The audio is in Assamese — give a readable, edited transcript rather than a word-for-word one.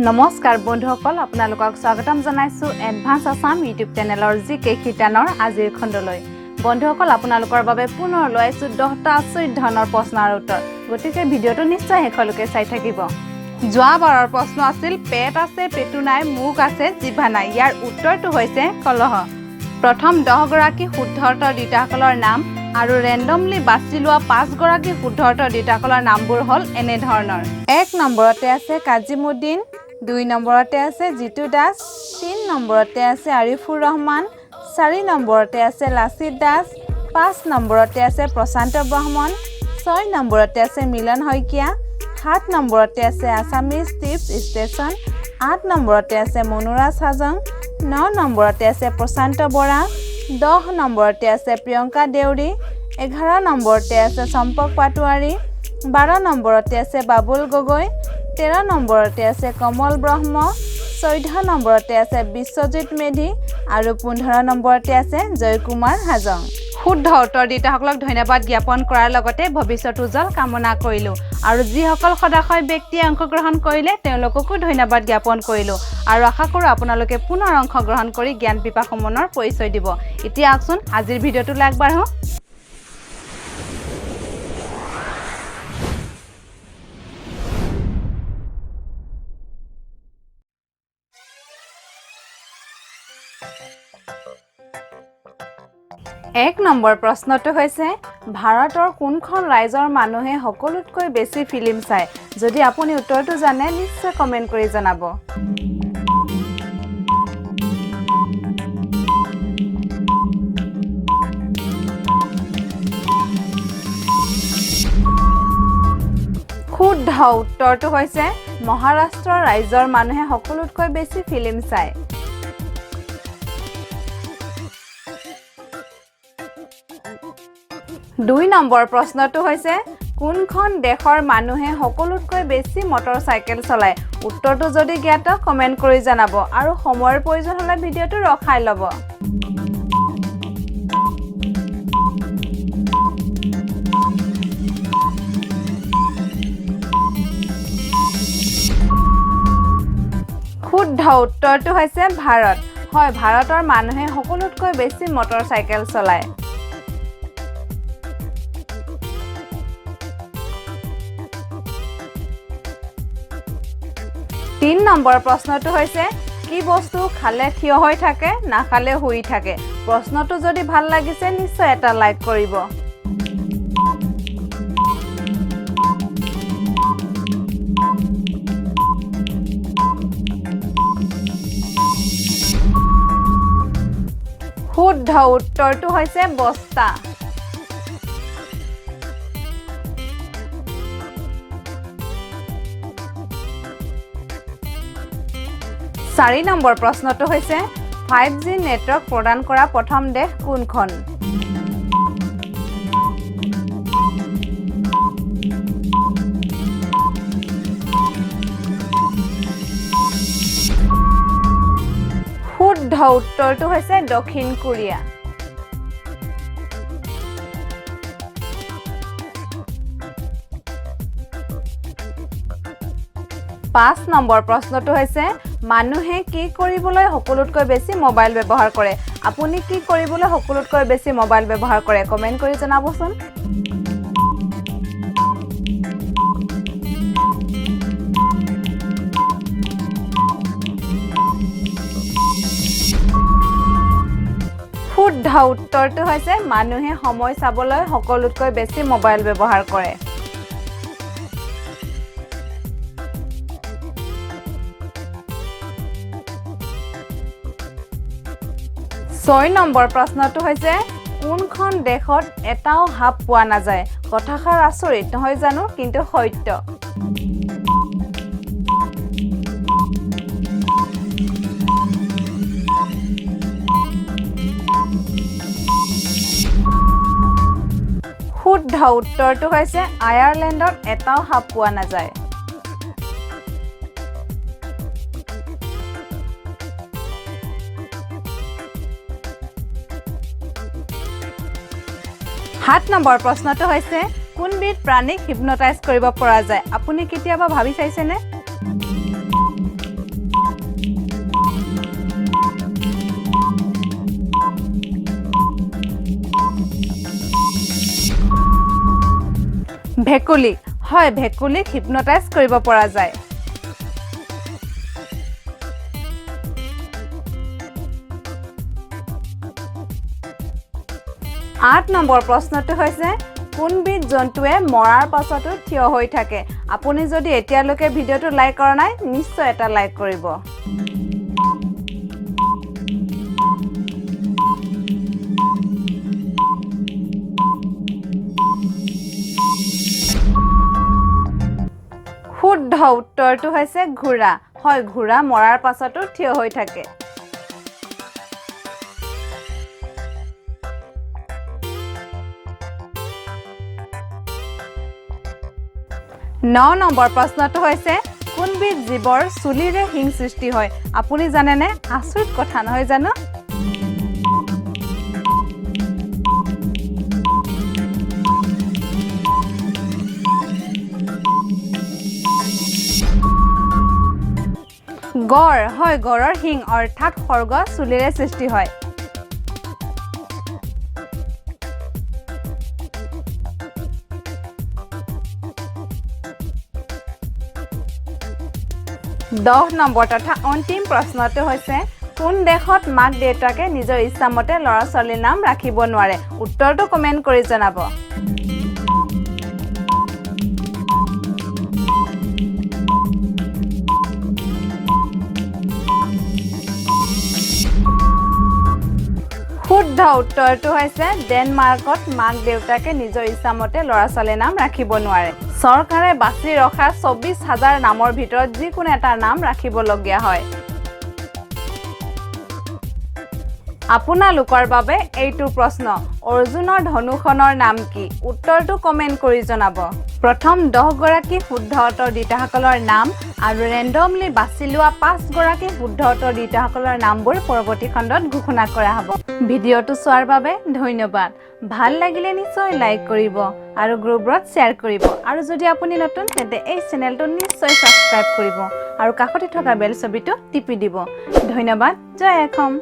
নমস্কাৰ বন্ধুসকল আপোনালোকক স্বাগতম জনাইছো এডভান্স আসাম ইউটিউব চেনেলৰ GK-45 আজিৰ খণ্ডলৈ বন্ধুসকল আপোনালোকৰ বাবে পুনৰ লৈ আছো 10টা আচৰিত ধৰণৰ প্ৰশ্নৰ উত্তৰ গতিকে ভিডিঅটো নিশ্চয় শেষলৈকে চাই থাকিব যোৱাবাৰৰ প্ৰশ্ন আছিল পেট আছে পেটু নাই মুখ আছে জিভা নাই ইয়াৰ উত্তৰটো হৈছে কলহ প্ৰথম 10 গৰাকী শুদ্ধ উত্তৰ দিতাসকলৰ নাম আৰু ৰেন্ডমলি বাছি লোৱা 5 গৰাকী শুদ্ধ উত্তৰ দিতাসকলৰ নামবোৰ হ'ল এনে ধৰণৰ 1 নম্বৰতে আছে কাজিমুদ্দিন 2 নম্বৰতে আছে জিতু দাস 3 নম্বৰতে আছে আৰিফুৰ ৰহমান 4 নম্বৰতে আছে লাচিত দাস 5 নম্বৰতে আছে প্ৰশান্ত ব্ৰহ্মণ 6 নম্বৰতে আছে মিলন হৈকিয়া 7 নম্বৰতে আছে আসামিজ টিপছ ষ্টেচন 8 নম্বৰতে আছে মনুৰাজ হাজং 9 নম্বৰতে আছে প্ৰশান্ত বৰা 10 নম্বৰতে আছে প্ৰিয়ংকা দেউৰী 11 নম্বৰতে আছে সম্পক পাটোৱাৰী 12 নম্বৰতে আছে বাবুল গগৈ 13 নম্বৰতে আছে কমল ব্ৰহ্ম 14 নম্বৰতে আছে বিশ্বজিত মেধি আৰু 15 নম্বৰতে আছে জয়কুমাৰ হাজং শুদ্ধ উত্তৰ দিতাসকলক ধন্যবাদ জ্ঞাপন কৰাৰ লগতে ভৱিষ্যত উজ্জ্বল কামনা কৰিলো আৰু যিসকল সদাশয় ব্যক্তিয়ে অংশগ্ৰহণ কৰিলে তেওঁলোককো ধন্যবাদ জ্ঞাপন কৰিলো আৰু আশা কৰো আপোনালোকে পুনৰ অংশগ্ৰহণ কৰি জ্ঞান পিপাসু মনৰ পৰিচয় দিব এতিয়া আকচোন আজিৰ ভিডিঅটো লাইক বাঢ়ো এক নম্বৰ প্ৰশ্নটো হৈছে ভাৰতৰ কোনখন ৰাজ্যৰ মানুহে সকলোতকৈ বেছি ফিল্ম চায় যদি আপুনি উত্তৰটো জানে নিশ্চয় কমেন্ট কৰি জনাব শুদ্ধ উত্তৰটো হৈছে মহাৰাষ্ট্ৰ ৰাজ্যৰ মানুহে সকলোতকৈ বেছি ফিল্ম চায় 2 নম্বৰ প্ৰশ্নটো হৈছে কোনখন দেশৰ মানুহে সকলোতকৈ বেছি মটৰচাইকেল চলায় উত্তৰটো যদি জ্ঞাত কমেন্ট কৰি জনাব আৰু সময়ৰ প্ৰয়োজন হ'লে ভিডিঅটো ৰখাই ল'ব শুদ্ধ উত্তৰটো হৈছে ভাৰত হয় ভাৰতৰ মানুহে সকলোতকৈ বেছি মটৰচাইকেল চলায় 3 নম্বৰ প্ৰশ্নটো হৈছে কি বস্তু খালে থিয় হৈ থাকে না খালে শুই থাকে প্ৰশ্নটো যদি ভাল লাগিছে নিশ্চয় এটা লাইক কৰিব শুদ্ধ উত্তৰটো হৈছে বস্তা 4 নম্বৰ প্ৰশ্নটো হৈছে 5G নেটৱৰ্ক প্ৰদান কৰা প্ৰথম দেশ কোনখন শুদ্ধ উত্তৰটো হৈছে দক্ষিণ কোৰিয়া 5 নম্বৰ প্ৰশ্নটো হৈছে মানুহে কি কৰিবলৈ সকলোতকৈ বেছি মোবাইল ব্যৱহাৰ কৰে আপুনি কি কৰিবলৈ সকলোতকৈ বেছি মোবাইল ব্যৱহাৰ কৰে কমেন্ট কৰি জনাবচোন শুদ্ধ উত্তৰটো হৈছে মানুহে সময় চাবলৈ সকলোতকৈ বেছি মোবাইল ব্যৱহাৰ কৰে 6 নম্বৰ প্ৰশ্নটো হৈছে কোনখন দেশত এটাও হাপ পোৱা নাযায় কথাষাৰ আচৰিত নহয় জানো কিন্তু সত্য শুদ্ধ উত্তৰটো হৈছে আয়াৰলেণ্ডত এটাও হাপ পোৱা নাযায় 7 নম্বৰ প্ৰশ্নটো হৈছে কোনবিধ প্ৰাণীক হিপনোটাইজ কৰিব পৰা যায় আপুনি কেতিয়াবা ভাবি চাইছেনে ভেকুলী হয় ভেকুলীক হিপনটাইজ কৰিব পৰা যায় 8 নম্বৰ প্ৰশ্নটো হৈছে কোনবিধ জন্তুৱে মৰাৰ পাছতো থিয় হৈ থাকে আপুনি যদি এতিয়ালৈকে ভিডিওটো লাইক কৰা নাই নিশ্চয় এটা লাইক কৰিব শুদ্ধ উত্তৰটো হৈছে ঘোঁৰা হয় ঘোঁৰা মৰাৰ পাছতো থিয় হৈ থাকে 9 নম্বৰ প্ৰশ্নটো হৈছে কোনবিধ জীৱৰ চুলিৰে হিং সৃষ্টি হয় আপুনি জানেনে আচৰিত কথা নহয় জানো গড় হয় গড়ৰ হিং অৰ্থাৎ খৰ্গ চুলিৰে সৃষ্টি হয় 10 নম্বৰ তথা অন্তিম প্ৰশ্নটো হৈছে কোন দেশত মাক দেউতাকে নিজৰ ইচ্ছামতে ল'ৰা ছোৱালীৰ নাম ৰাখিব নোৱাৰে উত্তৰটো কমেন্ট কৰি জনাব শুদ্ধ উত্তৰটো হৈছে ডেনমাৰ্কত মাক দেউতাকে নিজৰ ইচ্ছামতে ল'ৰা ছোৱালীৰ নাম ৰাখিব নোৱাৰে চৰকাৰে বাছি ৰখা 24000 নামৰ ভিতৰত যিকোনো এটা নাম ৰাখিবলগীয়া হয় আপোনালোকৰ বাবে এইটো প্ৰশ্ন অৰ্জুনৰ ধনুখনৰ নাম কি উত্তৰটো কমেন্ট কৰি জনাব প্ৰথম 10 গৰাকী শুদ্ধ উত্তৰ দিতাসকলৰ নাম আৰু ৰেন্ডমলি বাছি লোৱা 5 গৰাকী শুদ্ধ উত্তৰ দিতাসকলৰ নামবোৰ পৰৱৰ্তী খণ্ডত ঘোষণা কৰা হ'ব ভিডিওটো চোৱাৰ বাবে ধন্যবাদ ভাল লাগিলে নিশ্চয় লাইক কৰিব আৰু গ্ৰুপত শ্বেয়াৰ কৰিব আৰু যদি আপুনি নতুন তেন্তে এই চেনেলটো নিশ্চয় সাবস্ক্ৰাইব কৰিব আৰু কাষতে থকা বেল ছবিটো টিপি দিব ধন্যবাদ জয় অসম